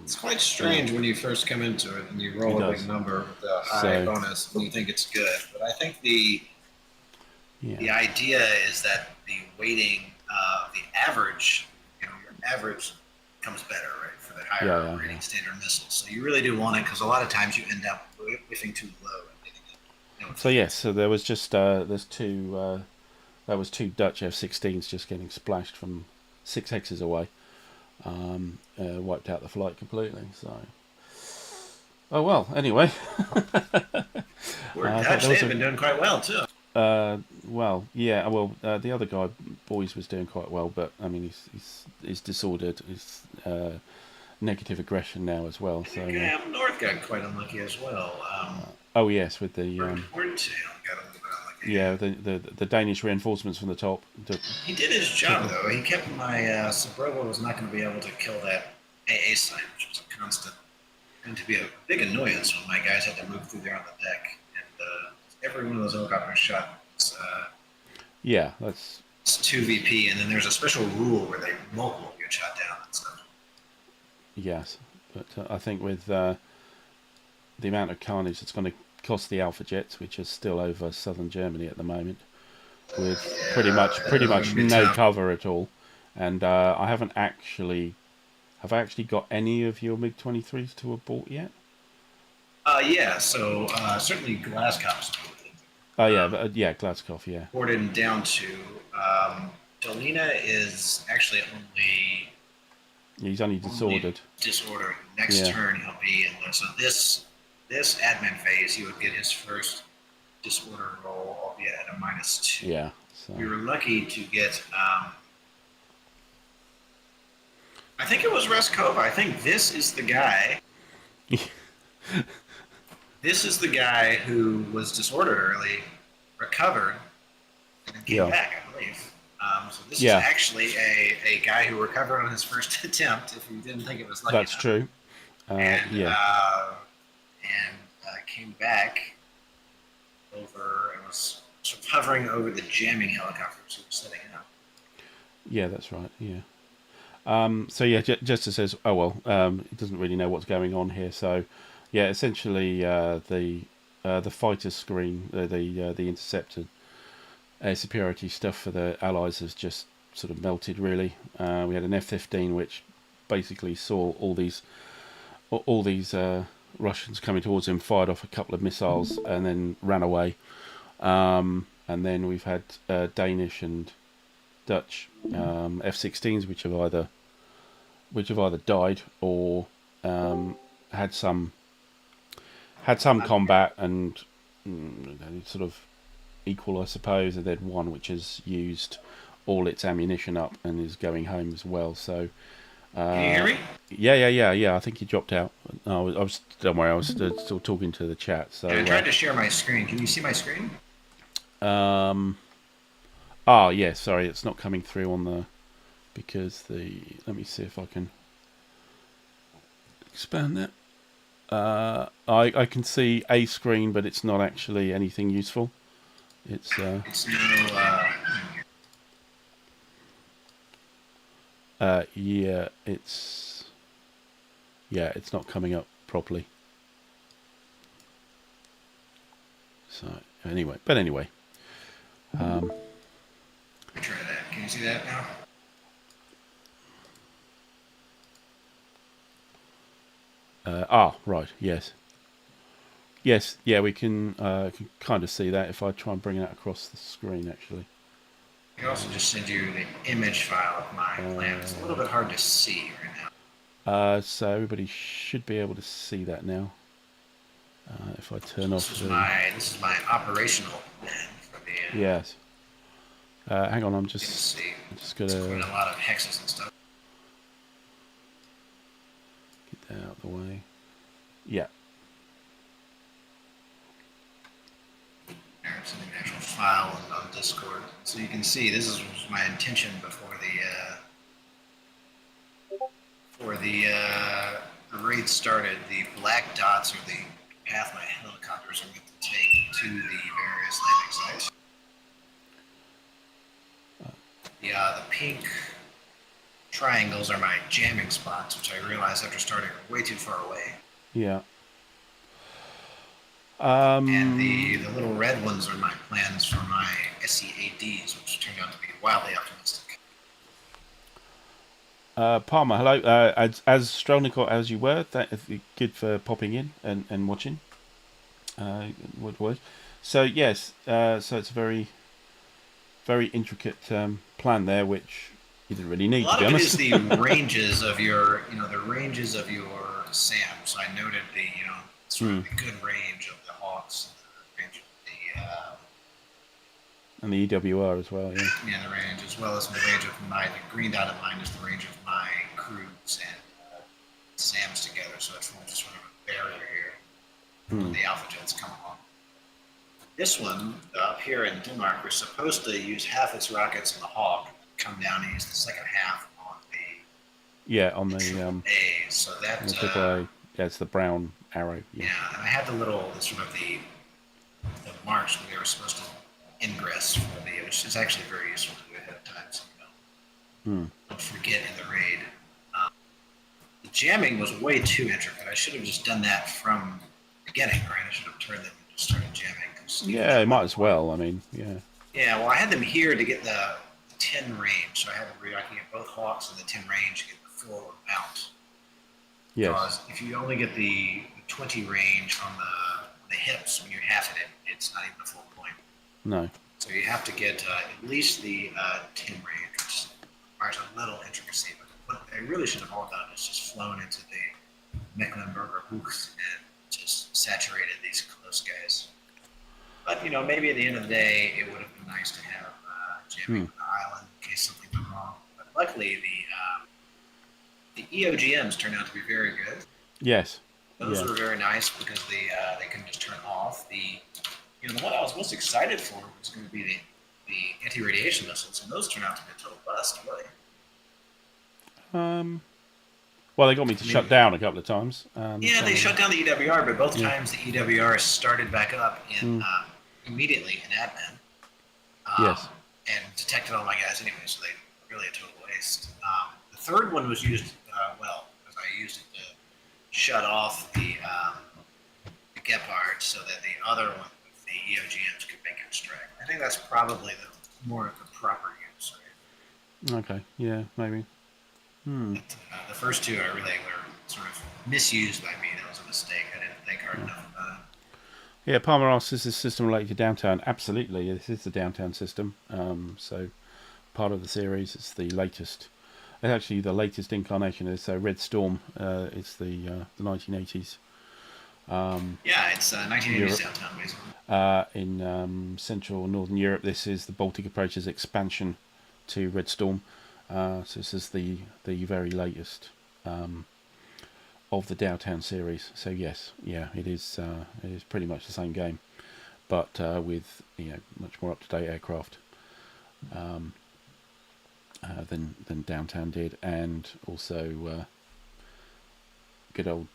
B: It's quite strange when you first come into it and you roll a big number with a high bonus and you think it's good. But I think the idea is that the weighting, the average, your average comes better, right, for the higher rating standard missiles. So you really do want it because a lot of times you end up whiffing too low and getting it.
A: So yes, so there was just there's 2. That was 2 Dutch F-16s just getting splashed from 6 hexes away. Wiped out the flight completely. So, oh well. Anyway,
B: Dutch, they've been doing quite well too.
A: Well, yeah. Well, the other guy, Boys, was doing quite well, but I mean, he's disordered. He's negative aggression now as well. So
B: North got quite unlucky as well.
A: Oh yes, with the
B: yeah,
A: the Danish reinforcements from the top.
B: He did his job though. He kept my Suburban was not going to be able to kill that AA site, which was a constant and to be a big annoyance when my guys had to move through there on the deck. And every one of those helicopters shot
A: Yeah, that's...
B: it's 2 VP, and then there's a special rule where they multiple get shot down and stuff.
A: Yes, but I think with the amount of carnage that's going to cost the Alpha jets, which are still over southern Germany at the moment, with pretty much no
B: tough.
A: cover at all, and I haven't actually... Have I actually got any of your MiG-23s to abort yet?
B: Yeah, so certainly Glasgow's
A: Oh yeah, but, yeah, Gladskov, yeah.
B: boarded down to Dolina is actually only
A: He's only disordered.
B: Disordered. Next turn he'll be in. So this admin phase, he would get his first disorder roll, albeit at a -2.
A: Yeah. So.
B: We were lucky to get. I think it was Reskova. I think this is the guy. This is the guy who was disordered early, recovered, and then came back, I believe. So this is actually a guy who recovered on his first attempt, if you didn't think it was lucky
A: That's
B: enough.
A: true.
B: And came back over and was sort of hovering over the jamming helicopters he was setting up.
A: Yeah, that's right, yeah. So yeah, Jester says, oh well, he doesn't really know what's going on here. So yeah, essentially the fighter screen, the interceptor air superiority stuff for the Allies has just sort of melted really. We had an F-15 which basically saw all these Russians coming towards him, fired off a couple of missiles and then ran away. And then we've had Danish and Dutch F-16s which have either died or had some combat and sort of equal, I suppose, and then one which has used all its ammunition up and is going home as well. So
B: can you hear me?
A: Yeah. I think you dropped out. I was don't worry, I was still talking to the chat. So
B: I tried to share my screen. Can you see my screen?
A: Yeah, sorry, it's not coming through on the, because let me see if I can expand that. I can see a screen, but it's not actually anything useful. It's no it's not coming up properly. So anyway,
B: try that. Can you see that now?
A: Right, yes, yeah, we can kind of see that if I try and bring that across the screen, actually.
B: I can also just send you the image file of my plan. It's a little bit hard to see right
A: now. So everybody should be able to see that now. If I turn off
B: this is my operational plan for the...
A: Yes. Hang on, I'm just gonna...
B: It's quite a lot of hexes and stuff.
A: Get that out of the way. Yeah.
B: It's an actual file on Discord. So you can see this was my intention before the raid started. The black dots are the path my helicopters are going to take to the various landing sites. The pink triangles are my jamming spots, which I realized after starting are way too far away.
A: Yeah.
B: And the little red ones are my plans for my SEADs, which turned out to be wildly optimistic.
A: Palmer, hello. As Strelnikov as you were, good for popping in and watching. So yes, so it's a very, very intricate plan there, which you didn't really need.
B: A lot
A: to be
B: of
A: honest.
B: it is the ranges of your, the ranges of your SAM. So I noted the, sort of the good range of the Hawks, and the range of the
A: and the EWR as well, yeah.
B: Yeah, the range, as well as the range of the green dotted line is the range of my crews and SAMs together. So it's just sort of a barrier here when the Alpha jets come along. This one up here in Denmark, we're supposed to use half its rockets on the Hawk, come down and use the second half on the
A: on the
B: A. So that
A: That's the brown arrow. Yeah.
B: Yeah, and I had the sort of the marks where they were supposed to ingress for me, which is actually very useful to do ahead of time, so don't forget in the raid. The jamming was way too intricate. I should have just done that from the beginning, right? I should have turned them and just started jamming.
A: Yeah, might as well. I mean, yeah.
B: Yeah, well, I had them here to get the 10 range, so I can get both Hawks and the 10 range to get the full amount.
A: Yes.
B: Because if you only get the 20 range on the hips when you half it, it's not even a full point.
A: No.
B: So you have to get at least the 10 range, which requires a little intricacy. But what they really should have all done is just flown into the Mecklenburger Hochs and just saturated these close guys. But, maybe at the end of the day, it would have been nice to have jamming on the island in case something went wrong. But luckily, the EOGMs turned out to be very good.
A: Yes.
B: Those were very nice because they can just turn off. The one I was most excited for was going to be the anti-radiation missiles, and those turned out to be a total bust, really.
A: Well, they got me to shut down a couple of times.
B: Yeah, they shut down the EWR, but both times the EWR started back up immediately in admin.
A: Yes.
B: And detected all my guys anyway, so they were really a total waste. The third one was used well, because I used it to shut off the Gepard so that the other one, the EOGMs, could make it strike. I think that's probably more of the proper use. Right?
A: Okay. Yeah, maybe.
B: But, the first two I really were sort of misused by me. That was a mistake. I didn't think hard enough about it.
A: Yeah, Palmer asks, is this system related to Downtown? Absolutely, this is the Downtown system. So part of the series. It's the latest. Actually, the latest incarnation is Red Storm. It's the 1980s.
B: Yeah, it's 1980s Downtown, basically.
A: In Central and Northern Europe, this is the Baltic Approach's expansion to Red Storm. So this is the very latest of the Downtown series. So yes, it is pretty much the same game, but with much more up to date aircraft than Downtown did, and also good old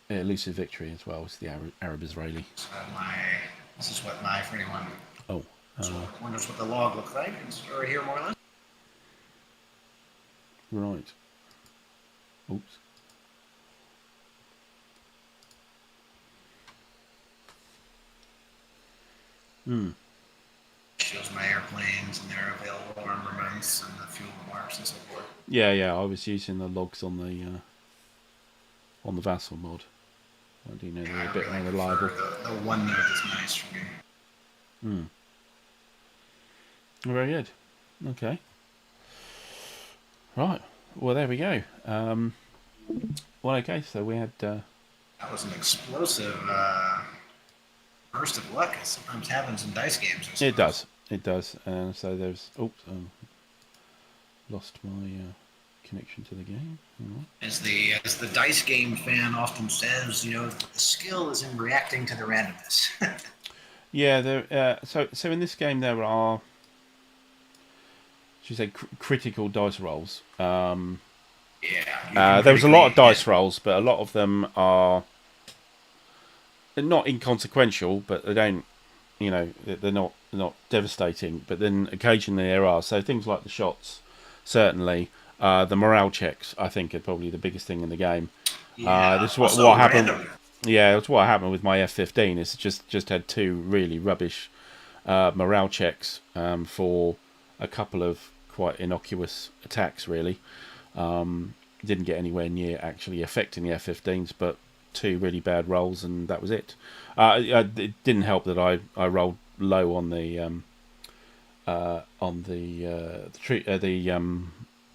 A: elusive victory as well. It's the Arab Israeli.
B: So this is what for anyone.
A: Oh.
B: Wonders what the log looks like. It's right here, more or less.
A: Right. Oops.
B: Shows my airplanes and their available armaments and the fuel marks and so forth.
A: Yeah. I was using the logs on the Vassal mod. I do know they're a bit more reliable.
B: The OneNote is nice for me.
A: Very good. Okay. Right. Well, there we go. Okay. So we had.
B: That was an explosive burst of luck. It sometimes happens in dice games.
A: It does. So there's. Oops. Lost my connection to the game.
B: As the dice game fan often says, the skill is in reacting to the randomness.
A: Yeah. There. So in this game there are. Should say critical dice rolls. There was a lot of dice rolls, but a lot of them are not inconsequential, but they don't, they're not devastating. But then occasionally there are. So things like the shots, certainly. The morale checks, I think, are probably the biggest thing in the game. This is what happened. Random. Yeah, that's what happened with my F-15. It's just had two really rubbish morale checks for a couple of quite innocuous attacks, really. Didn't get anywhere near actually affecting the F-15s, but two really bad rolls, and that was it. It didn't help that I rolled low on the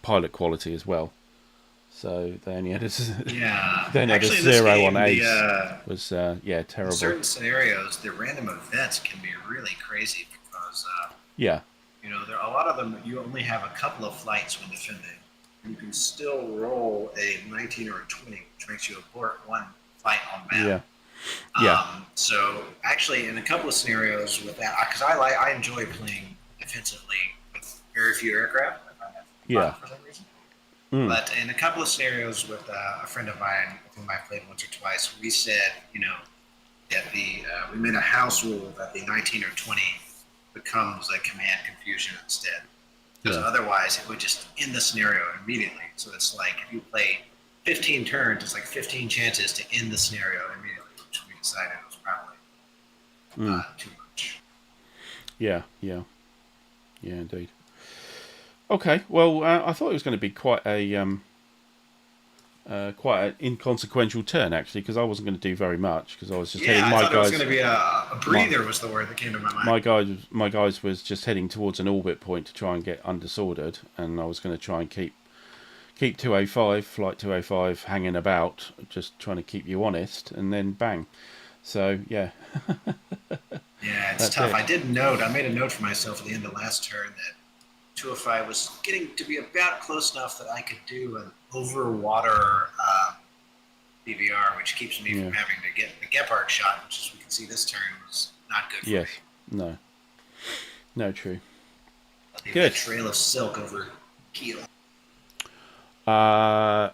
A: pilot quality as well. So they only had a zero on ace. Was terrible.
B: In certain scenarios, the random events can be really crazy because there are a lot of them. You only have a couple of flights when defending. You can still roll a 19 or a 20, which makes you abort one flight on map. So actually, in a couple of scenarios with that, because I enjoy playing defensively with very few aircraft. I find that fun for some reason. But in a couple of scenarios with a friend of mine, with whom I played once or twice, we said, that we made a house rule that the 19 or 20 becomes a command confusion instead. Because otherwise it would just end the scenario immediately. So it's like if you play 15 turns, it's like 15 chances to end the scenario immediately, which we decided was probably too much.
A: Yeah, indeed. Okay, well, I thought it was going to be quite an inconsequential turn actually, because I wasn't going to do very much because I was just heading.
B: I
A: My
B: thought
A: guys,
B: it was going to be a breather was the word that came to my mind.
A: My guys was just heading towards an orbit point to try and get undersordered, and I was going to try and keep 205, flight 205 hanging about, just trying to keep you honest, and then bang. So yeah.
B: Yeah, it's tough. I made a note for myself at the end of last turn that 205 was getting to be about close enough that I could do an overwater BVR, which keeps me from having to get the Gepard shot, which, as we can see this turn, was not good for me.
A: No, true.
B: Good. Trail of silk over keel.
A: Palmer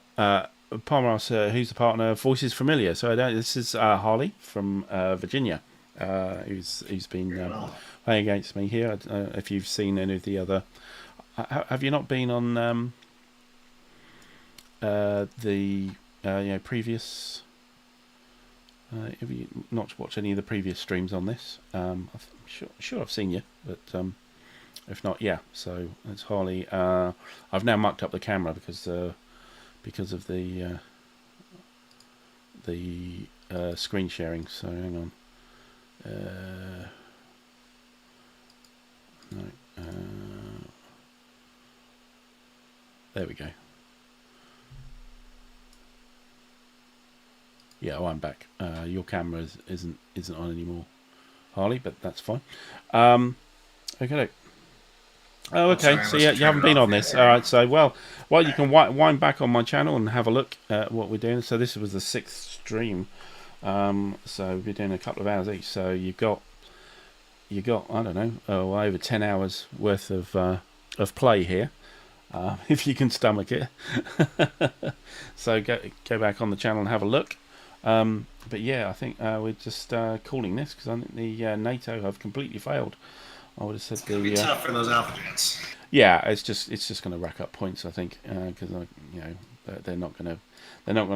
A: asks, who's the partner? Voice is familiar. So this is Harley from Virginia, who's been playing against me here. If you've seen any of the other, have you not been on the previous? Have you not watched any of the previous streams on this? I'm sure I've seen you, but if not, yeah. So it's Harley. I've now mucked up the camera because of the screen sharing. So hang on. There we go. Yeah, I'm back. Your camera isn't on anymore, Harley, but that's fine. Okay. Oh, okay.
B: Sorry,
A: so yeah, you haven't been on this. All right. So well, you can wind back on my channel and have a look at what we're doing. So this was the 6th stream. So we're doing a couple of hours each. So you got I don't know, over 10 hours worth of play here, if you can stomach it. So go back on the channel and have a look. But yeah, I think we're just calling this because I think the NATO have completely failed. I would have said
B: it's be tough for those Alpha jets.
A: Yeah, it's just going to rack up points, I think, because they're not going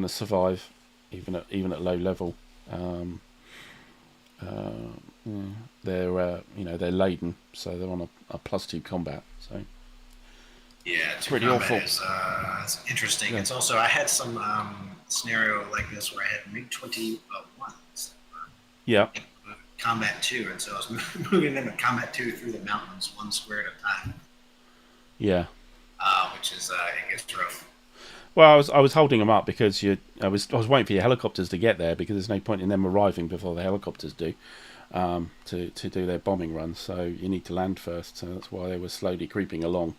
A: to survive even at low level. They're laden, so they're on a +2 combat. So
B: yeah,
A: it's pretty awful.
B: It's interesting. Yeah. It's also I had some scenario like this where I had MiG-21.
A: Yeah.
B: Combat 2, and so I was moving them in Combat 2 through the mountains, 1 square at a time.
A: Yeah.
B: Which is it gets rough.
A: Well, I was holding them up because I was waiting for your helicopters to get there because there's no point in them arriving before the helicopters do, to do their bombing runs. So you need to land first. So that's why they were slowly creeping along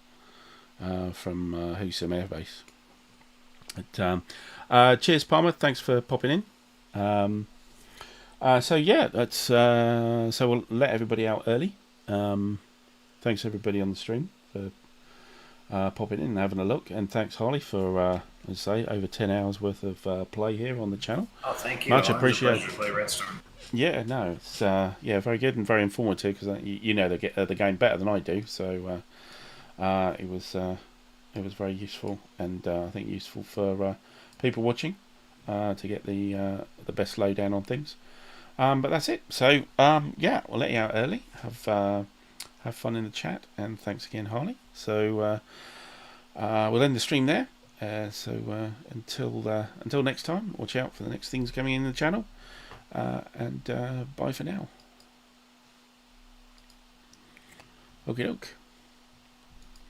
A: from Husum Air Base. But, cheers, Palmer. Thanks for popping in. So yeah, that's so we'll let everybody out early. Thanks everybody on the stream for popping in and having a look, and thanks Harley for as I say, over 10 hours worth of play here on the channel.
B: Oh, thank you.
A: Much appreciated.
B: To play Redstone.
A: Yeah, no, it's very good and very informative because you know the game better than I do. So it was very useful, and I think useful for people watching to get the best lowdown on things. But that's it. So yeah, we'll let you out early. Have fun in the chat, and thanks again, Harley. So we'll end the stream there. So until next time, watch out for the next things coming in the channel. And bye for now. Okie doke.